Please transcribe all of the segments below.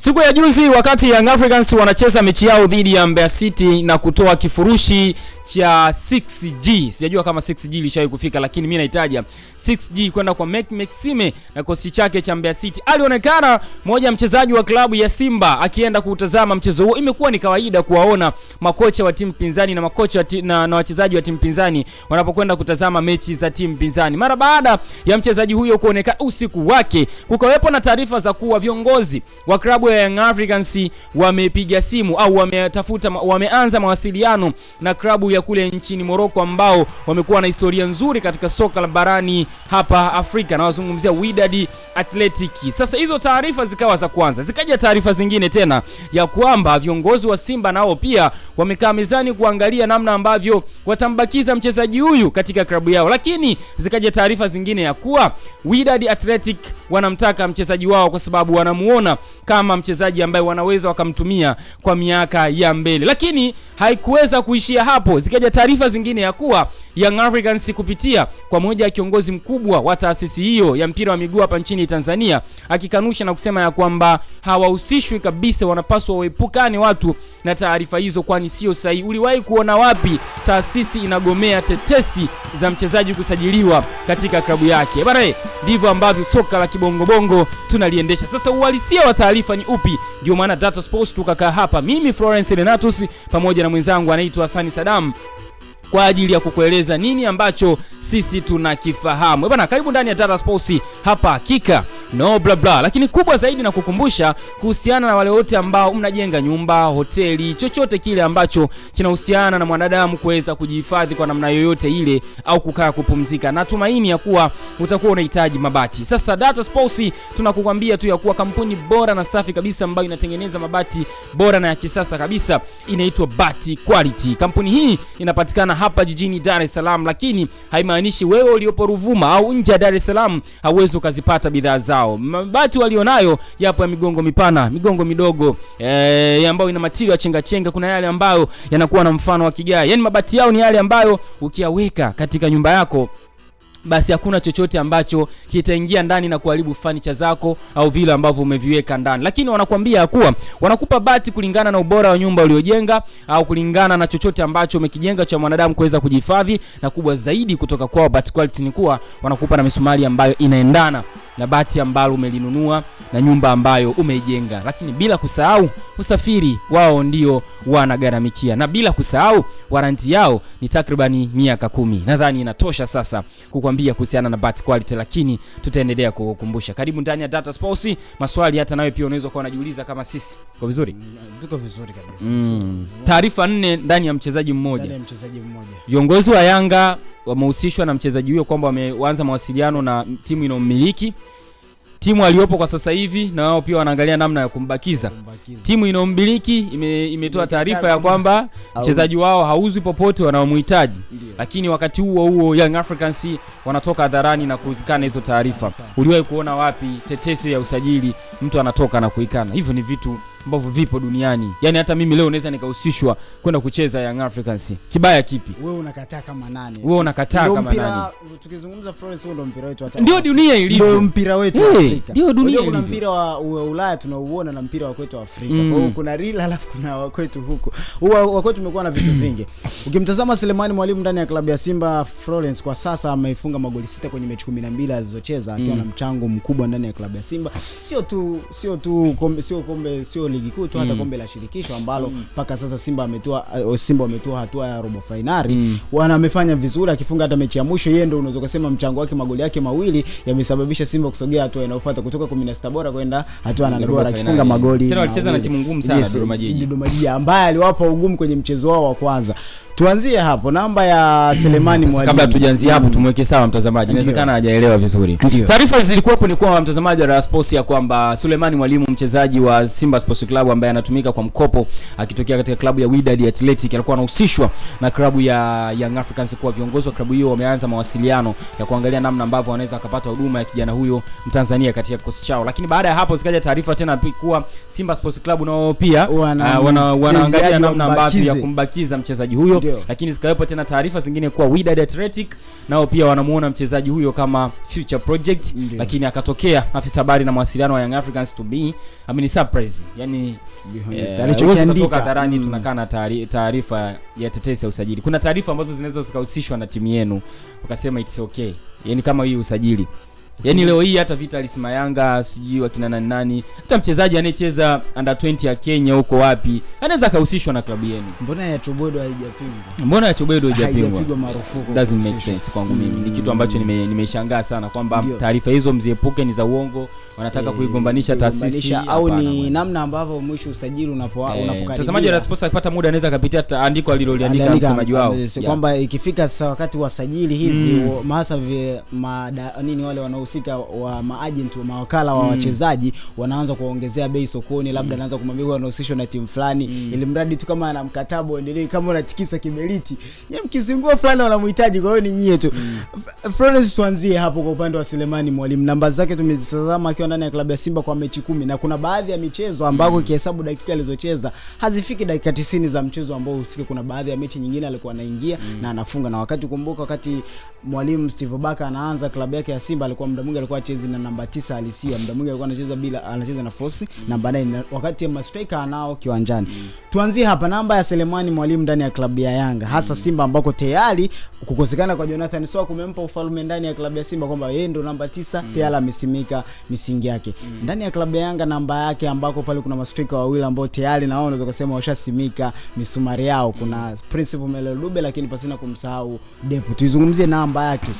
Siku ya juzi wakati Young Africans wanacheza mechi yao dhidi ya Mbeya City na kutoa kifurushi cha 6G. Sijajua kama 6G ilishawahi kufika, lakini mimi nahitaji 6G kwenda kwa Maxime na kosi chake cha Mbeya City. Alionekana mmoja mchezaji wa klabu ya Simba akienda kutazama mchezo huo. Imekuwa ni kawaida kuwaona makocha wa timu pinzani na makocha na wachezaji wa timu pinzani wanapokwenda kutazama mechi za timu pinzani. Mara baada ya mchezaji huyo kuonekana usiku wake, kukawepo na taarifa za kuwa viongozi wa klabu ya Young Africans wamepiga simu au wameanza mawasiliano na klabu ya kule nchini Morocco ambao wamekuwa na historia nzuri katika soka la barani hapa Afrika, na wazungumzia Wydad Athletic. Sasa hizo taarifa zikawa za kwanza, zikaja taarifa zingine tena ya kwamba viongozi wa Simba nao pia wamekaa mezani kuangalia namna ambavyo watambakiza mchezaji huyu katika klabu yao, lakini zikaja taarifa zingine ya kuwa Wydad Athletic wanamtaka mchezaji wao kwa sababu wanamuona kama mchezaji ambaye wanaweza wakamtumia kwa miaka ya mbele. Lakini haikuweza kuishia hapo, zikaja taarifa zingine ya kuwa Young Africans kupitia kwa moja ya kiongozi mkubwa wa taasisi hiyo ya mpira wa miguu hapa nchini Tanzania akikanusha na kusema ya kwamba hawahusishwi kabisa, wanapaswa waepukane watu na taarifa hizo kwani sio sahihi. Uliwahi kuona wapi taasisi inagomea tetesi za mchezaji kusajiliwa katika klabu yake? Bwana, ndivyo ambavyo soka la kibongobongo tunaliendesha. Sasa uhalisia wa taarifa ni upi? Ndio maana Data Sports tukakaa hapa, mimi Florence Renatus pamoja na mwenzangu anaitwa Hassan Saddam kwa ajili ya kukueleza nini ambacho sisi tunakifahamu. Bwana, karibu ndani ya Data Sports, hapa hakika no bla bla. Lakini kubwa zaidi na kukumbusha kuhusiana na wale wote ambao mnajenga nyumba, hoteli, chochote kile ambacho kinahusiana na mwanadamu kuweza kujihifadhi kwa namna yoyote ile au kukaa kupumzika. Natumaini ya kuwa utakuwa unahitaji mabati. Sasa Data Sports tunakukwambia tu ya kuwa kampuni bora na safi kabisa ambayo inatengeneza mabati bora na ya kisasa kabisa inaitwa Bati Quality. Kampuni hii inapatikana hapa jijini Dar es Salaam, lakini haimaanishi wewe uliopo Ruvuma au nje ya Dar es Salaam hauwezi ukazipata bidhaa zao. Mabati walionayo yapo ya migongo mipana, migongo midogo, ambayo ina material chenga chenga, kuna yale ambayo yanakuwa na mfano wa kigai. Yaani mabati yao ni yale ambayo ukiyaweka katika nyumba yako basi hakuna chochote ambacho kitaingia ndani na kuharibu furniture zako au vile ambavyo umeviweka ndani. Lakini wanakuambia kuwa wanakupa bati kulingana na ubora wa nyumba uliojenga au kulingana na chochote ambacho umekijenga cha mwanadamu kuweza kujihifadhi, na kubwa zaidi kutoka kwa Bati Quality ni kuwa wanakupa na misumari ambayo inaendana na bati ambalo umelinunua na nyumba ambayo umeijenga. Lakini bila kusahau usafiri wao ndio wanagharamikia, na bila kusahau warranty yao ni takribani miaka 10. Nadhani inatosha sasa kukwambia kuhusiana na Bati Quality, lakini tutaendelea kukukumbusha. Karibu ndani ya Data Sports. Maswali hata nawe pia unaweza kuwa unajiuliza kama sisi. Kwa vizuri? Tuko vizuri kabisa. Taarifa 4 ndani ya mchezaji mmoja. Ndani ya mchezaji mmoja. Viongozi wa Yanga wamehusishwa na mchezaji huyo kwamba wameanza mawasiliano na timu inomiliki. Timu aliyopo kwa sasa hivi na wao pia wanaangalia namna ya kumbakiza. Timu inomiliki imetoa taarifa ya kwamba mchezaji wao hauzwi popote, wanaomhitaji. Lakini wakati huo Young Africans wanatoka hadharani na kuzikana hizo taarifa. Uliwahi kuona wapi tetesi ya usajili mtu anatoka na kuikana? Hivyo ni vitu ambavyo vipo duniani. Yaani hata mimi leo naweza nikahusishwa kwenda kucheza Young Africans. Kibaya kipi? Wewe unakataa kama nani? Wewe unakataa kama nani? Tukizungumza Florence, huo ndio mpira wetu hata. Ndio dunia ilivyo. Ndio mpira wetu wa Afrika. Ndio dunia ilivyo. Kuna mpira wa Ulaya tunauona na mpira wa kwetu wa Afrika. Kwa hiyo kuna real alafu kuna wa kwetu huko. Wa kwetu tumekuwa na vitu vingi. Ukimtazama Selemani Mwalimu ndani ya klabu ya Simba, Florence kwa sasa amefunga magoli 6 kwenye mechi 12 alizocheza akiwa na mchango mkubwa ndani ya klabu ya Simba. Sio ligi kuu tu, hata kombe la shirikisho ambalo mpaka sasa Simba wametoa hatua ya robo finali. Wamefanya vizuri, akifunga hata mechi ya mwisho yeye ndio unaweza kusema mchango wake, magoli yake mawili yamesababisha Simba kusogea hatua inayofuata kutoka 16 bora kwenda hatua ya 8 bora, akifunga magoli. Tena walicheza na timu ngumu sana, Dodoma Jiji ambaye aliwapa ugumu kwenye mchezo wao wa kwanza. Tuanzie hapo namba ya Selemani Mwalimu. Kabla tujaanzia hapo tumweke sawa mtazamaji. Inawezekana hajaelewa vizuri. Taarifa zilikuwepo ni kwa mtazamaji wa Data Sports ya kwamba Selemani Mwalimu, mchezaji wa Simba Sports Club ambaye anatumika kwa mkopo akitokea katika klabu ya Wydad Athletic, alikuwa anahusishwa na klabu ya Young Africans. Kwa viongozi wa klabu hiyo wameanza mawasiliano ya kuangalia namna ambavyo wanaweza kupata huduma ya kijana huyo Mtanzania katika kikosi chao. Lakini baada ya hapo zikaja taarifa tena kuwa Simba Sports Club nao pia wanaangalia namna ambavyo ya kumbakiza mchezaji huyo. Lakini zikawepo tena taarifa zingine kuwa Wydad Athletic nao pia wanamuona mchezaji huyo kama future project. Lakini akatokea afisa habari na mawasiliano wa Young Africans to be surprise, yani alichokiandika hadharani. Tunakaa na taarifa ya tetesi ya usajili. Kuna taarifa ambazo zinaweza zikahusishwa na timu yenu, ukasema it's okay, yani kama hii usajili. Yani leo hii hata Vitalis Mayanga sijui wakina nani, hata mchezaji anayecheza under 20 ya Kenya huko wapi anaweza kahusishwa na klabu yenu. Mbona ya Chobodo haijapingwa? Marufuku. Doesn't make sense kwangu mimi. Ni kitu ambacho nimeshangaa sana kwamba taarifa hizo mziepuke, ni za uongo, wanataka kuigombanisha taasisi au ni namna ambavyo mwisho usajili unapokaribia. Mtazamaji wa Sports akipata muda anaweza kupitia andiko aliloliandika msemaji wao. Kwamba ikifika sasa wakati wa sajili hizi mahasa nini wale wanahusika wa maagent wa mawakala wa wachezaji wanaanza kuongezea bei sokoni, labda anaanza kumwambia wanahusishwa na timu fulani ili mradi tu kama ana mkataba uendelee, kama unatikisa kiberiti nyie mkizingua fulani wanamhitaji, kwa hiyo ni nyie tu. Florence, tuanzie hapo kwa upande wa Selemani Mwalimu. Namba zake tumetazama akiwa ndani ya klabu ya Simba kwa mechi 10 na kuna baadhi ya michezo ambako kihesabu dakika alizocheza hazifiki dakika 90 za mchezo ambao usike. Kuna baadhi ya mechi nyingine alikuwa anaingia na anafunga, na wakati kumbuka wakati Mwalimu Steve Baka anaanza klabu yake ya Simba alikuwa muda mwingi alikuwa acheza na namba 9 halisia, muda mwingi alikuwa anacheza na force namba 9 wakati ya striker anao kiwanjani. Tuanzie hapa namba ya Selemani Mwalimu ndani ya klabu ya Yanga, hasa Simba ambako tayari kukosekana kwa Jonathan Soa kumempa ufalme ndani ya klabu ya Simba kwamba yeye ndo namba 9 tayari amesimika misingi yake. Ndani ya klabu ya Yanga namba yake ambako pale kuna mastrika wawili ambao tayari na wao unaweza kusema washasimika misumari yao. Kuna Principal Melo Dube, lakini pasina kumsahau Depo. Tuizungumzie namba yake.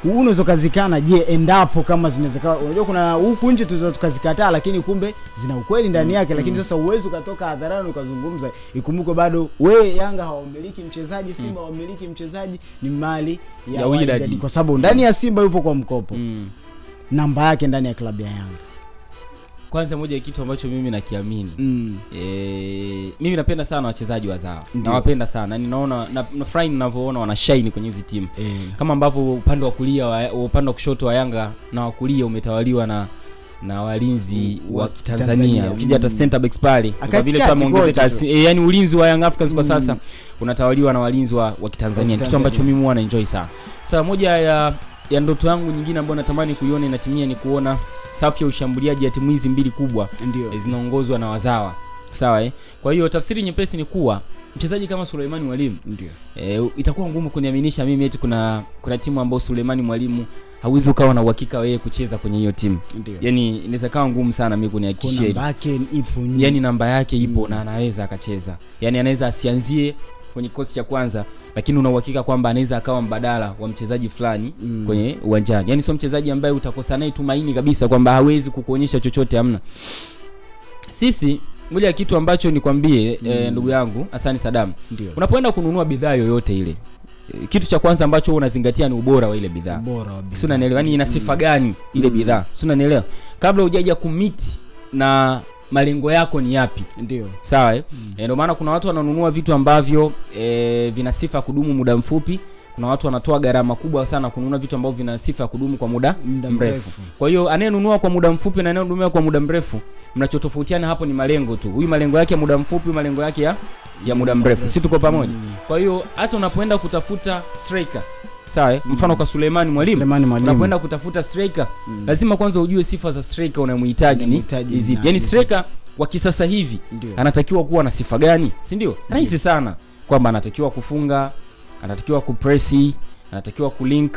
Unaweza kuzikana, je, endapo kama zinawezekana. Unajua kuna huku nje tunaweza tukazikataa, lakini kumbe zina ukweli ndani yake. Lakini sasa uwezo ukatoka hadharani ukazungumza. Ikumbuke bado we Yanga hawamiliki mchezaji, Simba hawamiliki mchezaji, ni mali ya Wydad, kwa sababu ndani ya Simba yupo kwa mkopo. Namba yake ndani ya klabu ya Yanga. Kwanza moja ya kitu ambacho mimi nakiamini, mimi napenda sana wachezaji wazao. Nawapenda sana. Yaani naona na fry ninavyoona wana shine kwenye hizo timu. Kama ambavyo upande wa kulia upande wa kushoto wa Yanga na wa kulia umetawaliwa na walinzi wa Kitanzania. Ukija hata center backs pale kwa vile tu ameongezeka, yani ulinzi wa Young Africans kwa sasa unatawaliwa na walinzi wa Kitanzania. Kitu ambacho mimi huwa na enjoy sana. Sasa moja ya ndoto yangu nyingine ambayo natamani kuiona inatimia ni kuona safu ya ushambuliaji ya timu hizi mbili kubwa zinaongozwa na wazawa. Sawa Kwa hiyo tafsiri nyepesi ni kuwa mchezaji kama Suleimani Mwalimu itakuwa ngumu kuniaminisha mimi eti kuna timu ambayo Suleimani Mwalimu hawezi ukawa na uhakika wewe kucheza kwenye hiyo timu. Yaani inaweza kawa ngumu sana mimi kunihakikishia. Namba yake ipo. Yaani namba yake ipo na anaweza akacheza. Yaani anaweza asianzie kwenye kikosi cha kwanza, lakini una uhakika kwamba anaweza akawa mbadala wa mchezaji fulani kwenye uwanjani. Yaani sio mchezaji ambaye utakosa naye tumaini kabisa kwamba hawezi kukuonyesha chochote, hamna. Sisi moja ya kitu ambacho nikwambie ndugu yangu Hassan Saddam, unapoenda kununua bidhaa yoyote ile, kitu cha kwanza ambacho unazingatia ni ubora wa ile bidhaa. Sio, unanielewa? Yaani ina sifa gani ile bidhaa? Sio, unanielewa? Kabla hujaja kumit na malengo yako ni yapi? Sawa ndio maana kuna watu wananunua vitu ambavyo vina sifa kudumu muda mfupi. Kuna watu wanatoa gharama kubwa sana kununua vitu ambavyo vina sifa kudumu kwa muda mrefu. Kwa hiyo anayenunua kwa muda mfupi na anayenunua kwa muda mrefu, mnachotofautiana hapo ni malengo tu. Huyu malengo yake ya muda mfupi, malengo yake ya muda mrefu. Si tuko pamoja? Kwa hiyo hata unapoenda kutafuta striker, sawa mfano kwa Suleimani Mwalimu, unapoenda kutafuta striker lazima kwanza ujue sifa za striker unayemhitaji ni hizi. Yaani striker wa kisasa hivi anatakiwa kuwa na sifa gani, si ndio? Rahisi sana kwamba anatakiwa kufunga, anatakiwa kupressi, anatakiwa kulink,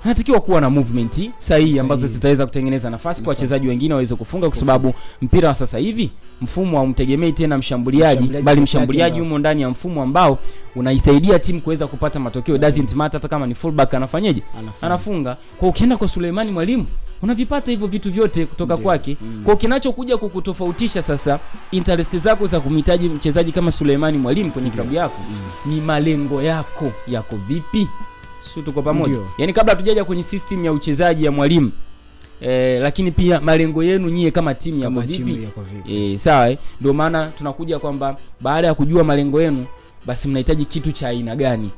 anatakiwa kuwa na movement sahihi ambazo zitaweza kutengeneza nafasi kwa wachezaji wengine waweze kufunga, kwa sababu mpira wa sasa hivi mfumo haumtegemei tena mshambuliaji, bali mshambuliaji yumo ndani ya mfumo ambao unaisaidia timu kuweza kupata matokeo. Doesn't matter hata kama ni fullback anafanyaje, anafunga. Kwa ukienda kwa Suleimani Mwalimu unavipata hivyo vitu vyote kutoka kwake. Kwa kinachokuja kukutofautisha sasa interest zako za kumhitaji mchezaji kama Suleimani Mwalimu kwenye klabu yako ni malengo yako vipi? Sio, tuko pamoja? Yaani kabla hatujaja kwenye system ya uchezaji ya Mwalimu, lakini pia malengo yenu nyie kama timu yako vipi? Sawa ndio maana tunakuja kwamba baada ya kujua malengo yenu, basi mnahitaji kitu cha aina gani.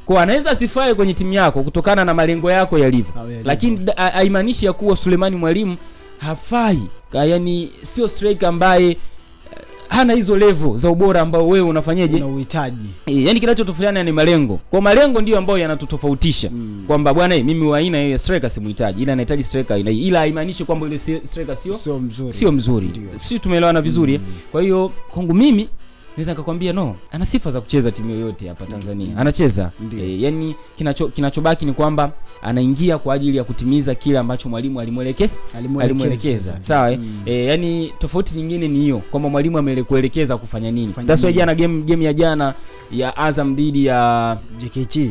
Kwa anaweza asifae kwenye timu yako kutokana na malengo yako yalivyo, lakini haimaanishi ya kuwa Suleimani Mwalimu hafai. Yaani sio striker ambaye hana hizo level za ubora ambao wewe unafanyaje una uhitaji. Yani kinachotofautiana ni malengo. Kwa malengo ndio ambayo yanatutofautisha kwamba bwana mimi wa aina ya striker simuhitaji, ila anahitaji striker aina hii, ila haimaanishi kwamba ile striker sio mzuri. Sio, tumeelewana vizuri. Kwa hiyo kwangu mimi naweza nikakwambia no, ana sifa za kucheza timu yoyote hapa Tanzania. Anacheza. Yani kinachobaki ni kwamba anaingia kwa ajili ya kutimiza kile ambacho mwalimu alimuelekeza. Sawa? Yani tofauti nyingine ni hiyo kwamba mwalimu amelekuelekeza kufanya nini. That's why jana game ya jana ya Azam dhidi ya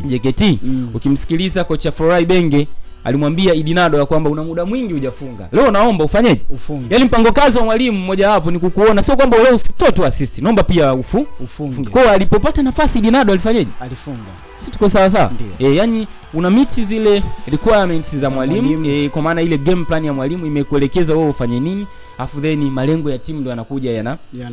JKT. Ukimsikiliza kocha Florai Benge alimwambia Idinado ya kwamba una muda mwingi hujafunga. Leo naomba ufanyeje? Ufunge. Yaani mpango kazi wa mwalimu mmoja wapo ni kukuona, sio kwamba leo usitoe tu assist. Naomba pia ufunge. Kwa alipopata nafasi Idinado alifanyeje? Alifunga. Si tuko sawa sawa? Yani una meet zile requirements za mwalimu, kwa maana ile game plan ya mwalimu imekuelekeza wewe ufanye nini, afu then malengo ya timu ndio yanakuja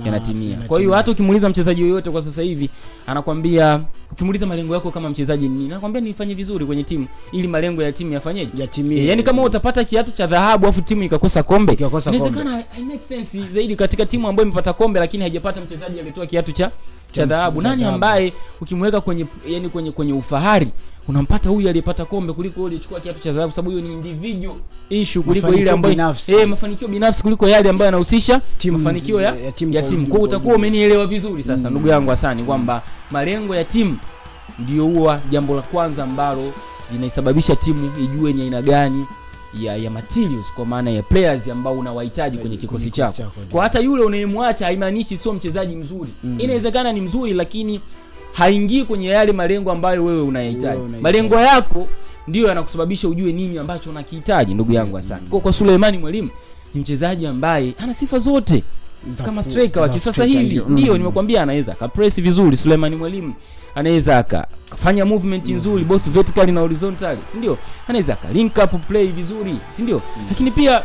yanatimia. Kwa hiyo hata ukimuuliza mchezaji yoyote kwa sasa hivi anakwambia, ukimuuliza malengo yako kama mchezaji ni nini, anakwambia nifanye vizuri kwenye timu ili malengo ya timu yafanyeje? Yatimie. Yani kama utapata kiatu cha dhahabu afu timu ikakosa kombe, inawezekana I make sense zaidi katika timu ambayo imepata kombe lakini haijapata mchezaji aliyetoa kiatu cha dhahabu. Nani ambaye ukimweka kwenye ufahari unampata huyu aliyepata kombe kuliko yule alichukua kiatu cha dhahabu, sababu hiyo ni individual issue kuliko ile ambayo mafanikio binafsi kuliko yale ambayo yanahusisha mafanikio ya timu. Kwa utakuwa umenielewa vizuri sasa ndugu yangu Hasani kwamba malengo ya timu ndio huwa jambo la kwanza ambalo linaisababisha timu ijue ni aina gani ya materials, kwa maana ya players ambao unawahitaji kwenye kikosi chako. Kwa hata yule unayemwacha haimaanishi sio mchezaji mzuri. Inawezekana ni mzuri lakini haingii kwenye yale malengo ambayo wewe unayahitaji. Malengo yako ndio yanakusababisha ujue nini ambacho unakihitaji ndugu yangu Hasani. Kwa Suleimani Mwalimu ni mchezaji ambaye ana sifa zote kama striker wa kisasa hivi. Ndio nimekwambia anaweza akapress vizuri. Suleimani Mwalimu anaweza akafanya movement nzuri both vertically na horizontally, si ndio? Anaweza link up play vizuri, si ndio? Lakini pia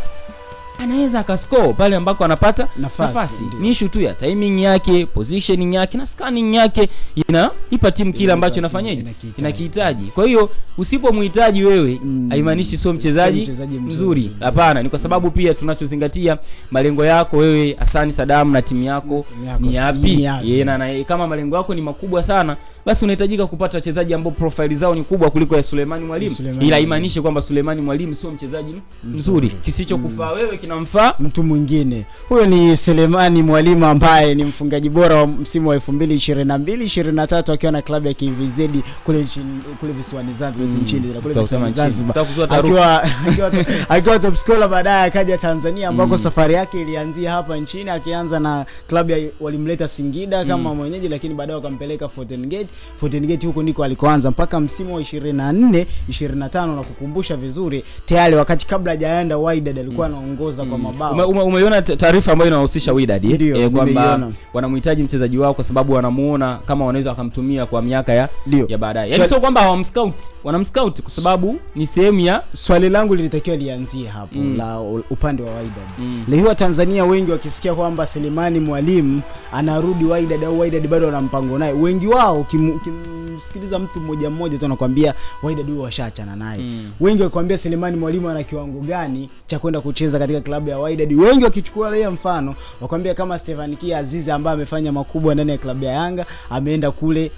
anaweza akascore pale ambako anapata nafasi. Ni issue tu ya timing yake, positioning yake na scanning yake inaipa timu kile ambacho inafanyaje, inakihitaji. Kwa hiyo usipomhitaji wewe haimaanishi sio mchezaji mzuri. Hapana, ni kwa sababu pia tunachozingatia malengo yako wewe Hasani Saddam na timu yako ni yapi. Na kama malengo yako ni makubwa sana, basi unahitajika kupata wachezaji ambao profile zao ni kubwa kuliko ya Suleimani Mwalimu. Ila haimaanishi kwamba Suleimani Mwalimu sio mchezaji mzuri. Kisichokufaa wewe kinamfaa mtu mwingine. Huyo ni Suleimani Mwalimu ambaye ni mfungaji bora wa msimu wa 2022-2023 akiwa na klabu ya KVZ kule visiwani Zanzibar nchini kule visiwani Zanzibar. Akiwa top scorer, baadaye akaja Tanzania ambako safari yake ilianzia hapa nchini, akianza na klabu ya walimleta Singida kama mwenyeji, lakini baadaye wakampeleka Fountain Gate huko ndiko alikoanza mpaka msimu wa 24-25 na kukumbusha vizuri tayari wakati kabla hajaenda Wydad alikuwa anaongoza kwa mabao. Umeiona taarifa ambayo inahusisha Wydad kwamba wanamhitaji mchezaji wao kwa sababu wanamuona kama wanaweza wakamtumia kwa miaka ya baadaye. Yaani sio kwamba hawamscout, wanamscout kwa sababu ni sehemu ya swali langu lilitakiwa lianzie hapo la upande wa Wydad. Leo Tanzania wengi wakisikia kwamba Suleimani Mwalimu anarudi Wydad au Wydad bado wana mpango naye, wengi wao ukimsikiliza mtu mmoja tu anakuambia Wydad huyo washaachana naye. Wengi wakwambia Suleimani Mwalimu ana kiwango gani cha kwenda kucheza katika klabu ya Wydad. Wengi wakichukua ile mfano wakwambia kama Stefan Kia Azizi ambaye amefanya makubwa ndani ya klabu ya Yanga, ameenda kule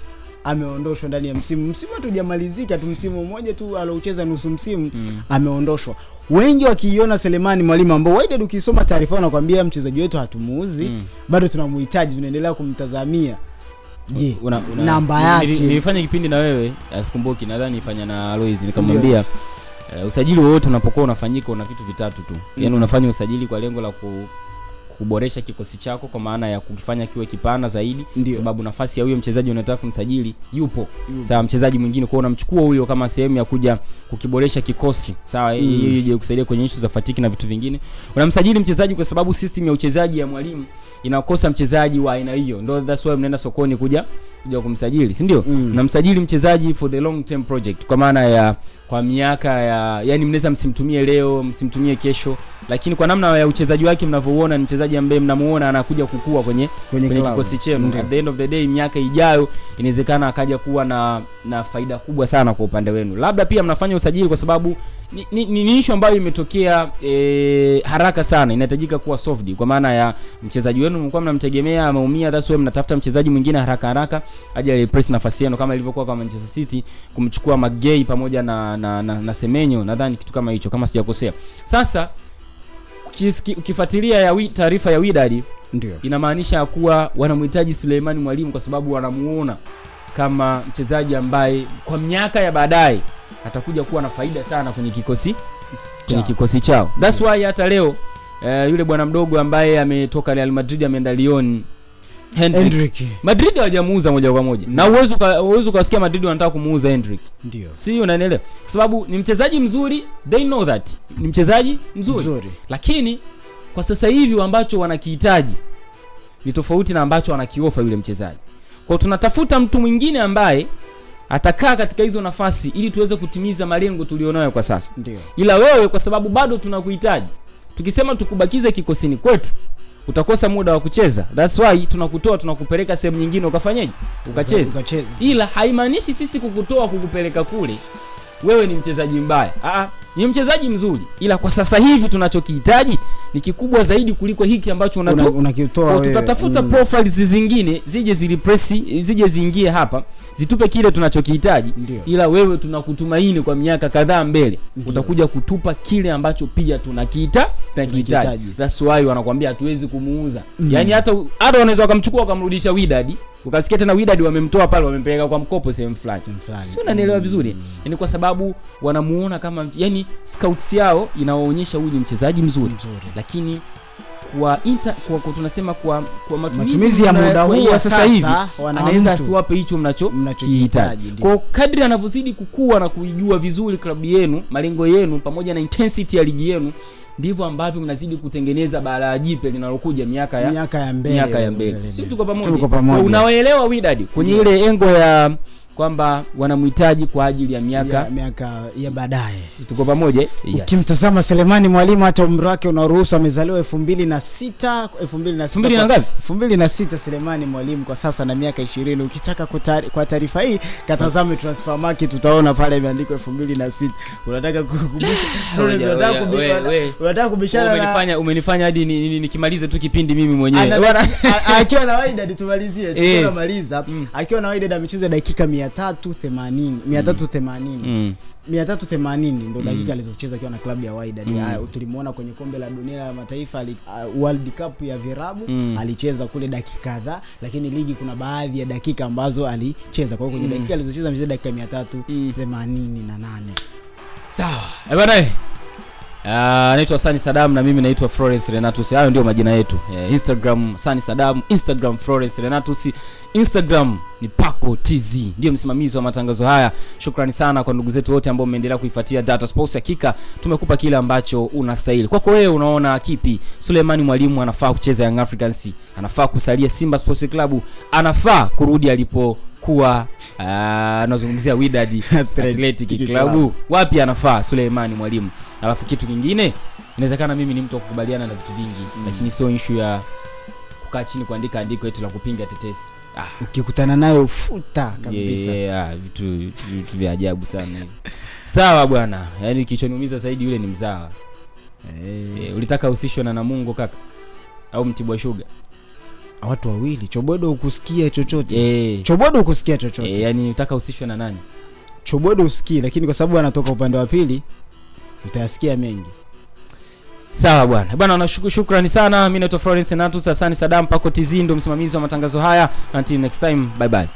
ameondoshwa ndani ya msimu hatujamalizika tu, msimu mmoja tu aliocheza nusu msimu ameondoshwa. Wengi wakiiona Suleimani Mwalimu ambao Wydad ukisoma taarifa wanakuambia mchezaji wetu hatumuuzi, bado tunamhitaji, tunaendelea kumtazamia. Je, namba yake nilifanya kipindi na wewe asikumbuki, nadhani nifanya na Alois, nikamwambia usajili wote unapokuwa unafanyika una vitu vitatu tu. Yaani unafanya usajili kwa lengo la kuboresha kikosi chako kwa maana ya kukifanya kiwe kipana zaidi, sababu nafasi ya huyo mchezaji unataka kumsajili yupo. Sawa, mchezaji mwingine kwa unamchukua huyo kama sehemu ya kuja kukiboresha kikosi. Sawa, hiyo ije kusaidia kwenye issue za fatiki na vitu vingine. Unamsajili mchezaji kwa sababu system ya uchezaji ya mwalimu inakosa mchezaji wa aina hiyo. Ndio that's why mnaenda sokoni kuja kuja kumsajili, si ndio? Mnamsajili mchezaji for the long term project, kwa maana ya kwa miaka ya, yani mnaweza msimtumie leo, msimtumie kesho, lakini kwa namna ya uchezaji wake mnavyoona ni mchezaji ambaye mnamuona anakuja kukua kwenye kikosi chenu. At the end of the day, miaka ijayo inawezekana akaja kuwa na faida kubwa sana kwa upande wenu. Labda pia mnafanya usajili kwa sababu ni issue ambayo imetokea haraka sana, inahitajika kuwa solved, kwa maana ya mchezaji wenu mlikuwa mnamtegemea ameumia, that's why mnatafuta mchezaji mwingine haraka aje replace nafasi yenu, kama ilivyokuwa kwa Manchester City kumchukua Magay pamoja na Semenyo, nadhani kitu kama hicho kama sijakosea. Sasa ukifuatilia taarifa ya Wydad, ndio inamaanisha kuwa wanamhitaji Suleiman Mwalimu kwa sababu wanamuona kama mchezaji ambaye kwa miaka ya baadaye atakuja kuwa na faida sana kwenye kikosi chao. That's why hata leo yule bwana mdogo ambaye ametoka Real Madrid ameenda Lyon, Hendrik. Madrid hawajamuuza moja kwa moja. Na uwezo ukasikia Madrid wanataka kumuuza Hendrik. Ndio. Si unanielewa? Kwa sababu ni mchezaji mzuri, they know that. Ni mchezaji mzuri. Lakini kwa sasa hivi ambacho wanakihitaji ni tofauti na ambacho anakiofa yule mchezaji. Kwa tunatafuta mtu mwingine ambaye atakaa katika hizo nafasi ili tuweze kutimiza malengo tulionayo kwa sasa. Ndio. Ila wewe kwa sababu bado tunakuhitaji, tukisema tukubakize kikosini kwetu utakosa muda wa kucheza. That's why tunakutoa, tunakupeleka sehemu nyingine ukafanyaje? Ukacheze. Ila haimaanishi sisi kukutoa kukupeleka kule wewe ni mchezaji mbaya. Ni mchezaji mzuri, ila kwa sasa hivi tunachokihitaji ni kikubwa zaidi kuliko hiki ambacho unakitoa wewe. Tutatafuta profiles zingine zije zilipresi, zije ziingie hapa, zitupe kile tunachokihitaji. Ila wewe tunakutumaini kwa miaka kadhaa mbele utakuja kutupa kile ambacho pia tunakihitaji. That's why wanakuambia hatuwezi kumuuza. Yani hata wanaweza wakamchukua wakamrudisha Wydad, ukasikia tena Wydad wamemtoa pale wamempeleka kwa mkopo sehemu fulani. Sio, unanielewa vizuri? Ni kwa sababu wanamuona kama, yani scouts yao inawaonyesha huyu ni mchezaji mzuri. Lakini kwa tunasema kwa matumizi ya muda huu sasa hivi anaweza asiwape hicho mnachokihitaji. Kwa kadri anavyozidi kukua na kuijua vizuri klabu yenu, malengo yenu pamoja na intensity ya ligi yenu, ndivyo ambavyo mnazidi kutengeneza balaa jipya linalokuja miaka ya mbele. Sisi tuko pamoja. Unawaelewa Wydad kwenye ile engo ya kwamba wanamhitaji kwa ajili ya miaka ya baadaye. Tuko pamoja. Yes. Ukimtazama Suleiman Mwalimu hata umri wake unaruhusu, amezaliwa 2006 2006 Suleiman Mwalimu kwa sasa na miaka 20. Ukitaka kwa taarifa hii katazame Transfer Market, utaona pale imeandikwa 2006. Unataka unataka kubishana, umenifanya hadi nikimalize tu kipindi mimi mwenyewe. Akiwa na Wydad tumalizie, tunamaliza. Akiwa na Wydad amecheza dakika 380 ndo dakika alizocheza akiwa na klabu ya Wydad. Tulimuona kwenye kombe la dunia la mataifa, World Cup ya virabu, alicheza kule dakika kadhaa, lakini ligi kuna baadhi ya dakika ambazo alicheza. Kwa hiyo kwenye dakika alizocheza amecheza dakika 388. Sawa. Bwana naitwa Sani Sadam na mimi naitwa Florence Renatus. Hayo ndio majina yetu. Instagram Sani Sadam, Instagram Florence Renatus, Instagram ni Paco TZ. Ndio msimamizi wa matangazo haya. Shukrani sana kwa ndugu zetu wote ambao mmeendelea kuifuatia Data Sports. Hakika tumekupa kile ambacho unastahili. Kwako wewe unaona kipi? Suleiman Mwalimu anafaa kucheza Young Africans? Anafaa kusalia Simba Sports Club? Anafaa kurudi alipokuwa nazungumzia Wydad Athletic Club? Wapi anafaa Suleiman Mwalimu? Alafu kitu kingine, inawezekana mimi ni mtu wa kukubaliana na vitu vingi, lakini sio issue ya kukaa chini kuandika andiko eti la kupinga tetesi. Ukikutana nayo ufuta kabisa. Vitu vya ajabu sana hivi. Sawa bwana, yani kichoniumiza zaidi yule ni mzawa. Ulitaka usishwe na Namungo kaka au Mtibwa Sugar? Watu wawili, Chobodo ukusikia chochote? Chobodo ukusikia chochote? Yani unataka usishwe na nani? Chobodo usikie, lakini kwa sababu anatoka upande wa pili utayasikia mengi. Sawa bwana. Nashukuru, shukrani sana. Mimi naitwa Florence Renatus. Asante Sadam, Paco TZ ndo msimamizi wa matangazo haya. Until next time, bye bye.